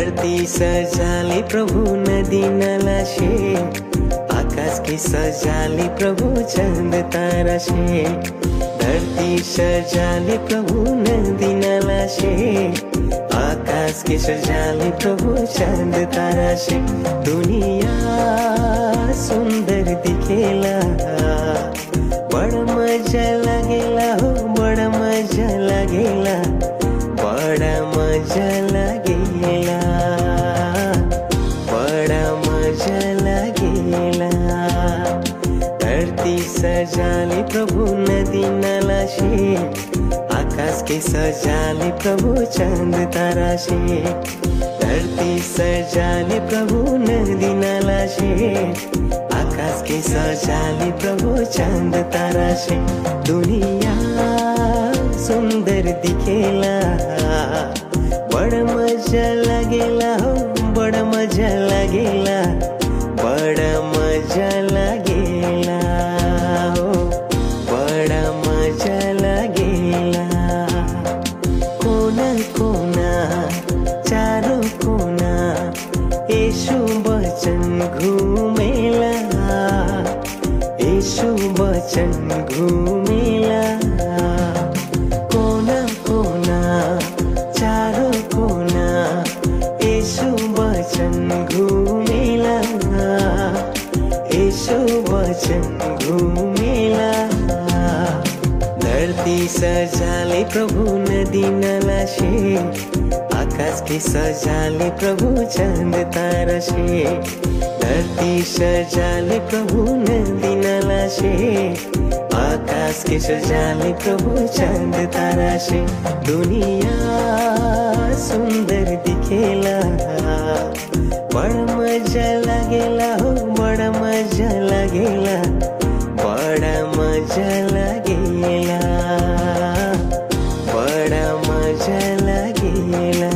धरती सजाले प्रभु नदी नाला से, आकाश की सजाले प्रभु चांद तारा से। धरती सजाले प्रभु नदी नाला से, आकाश की सजाले प्रभु चांद तारा से। दुनिया सुंदर दिखेला, बड़ा मजा लगेला हो, बड़ा मजा लगेला, बड़ा मजा लगेला, बड़ा मजा लगेला। धरती सजाले प्रभु नदी नाला से, आकाश के सजाले प्रभु चांद तारा से। धरती सजाले प्रभु नदी नाला से, आकाश के सजाले प्रभु चांद तारा से। दुनिया सुंदर दिखेला, बड़ा मजा लगेला हो, बड़ा मजा लगेला, बड़ा मजा लगेला हो, बड़ा मजा लगेला। कोना कोना चारों कोना यीशु वचन घूमेला, यीशु वचन घूमेला। कोना कोना चारों कोना यीशु वचन घूमेला, यीशु वचन घूमेला। धरती सजाले प्रभु नदी नाला से, आकाश के सजाले प्रभु चांद तारा से। धरती सजाले प्रभु नदी नाला से, आकाश के सजाले प्रभु चांद तारा से। दुनिया सुंदर दिखेला, बड़ा मजा लगेला हो, बड़ा मजा लगेला, बड़ा मजा लगेला, बड़ा मजा लगेला।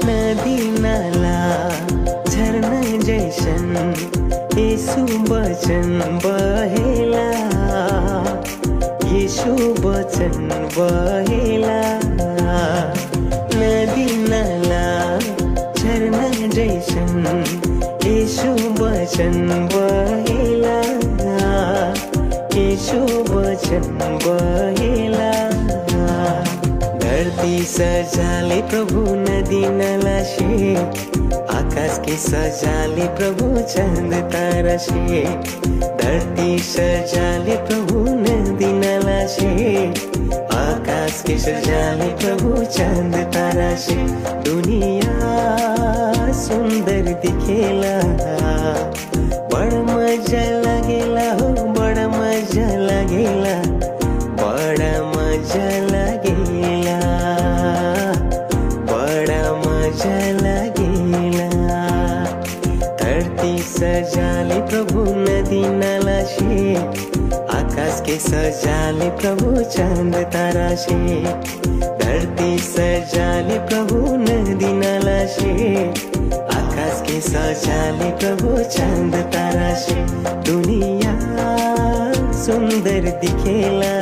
नदी नाला झरना जैसन यीशु वचन बहेला, यीशु वचन बहेला। नदी नाला झरना जैसन यीशु वचन बहेला, यीशु वचन बहेला। धरती सजाले प्रभु नदी नाला से, आकाश के सजाले प्रभु चांद तारा से। धरती सजाले प्रभु नदी नाला से, आकाश के सजाले प्रभु चांद तारा से। दुनिया सुंदर दिखेला, बड़ा मजा लगेला हो, बड़ा मजा लगेला, बड़ा मजा लगेला, बड़ा मजा लगेला। धरती सजाले प्रभु नदी नाला से, आकाश के सजाले प्रभु चांद तारा से। धरती सजाले प्रभु नदी नाला से, आकाश के सजाले प्रभु चांद तारा से। दुनिया सुंदर दिखेला,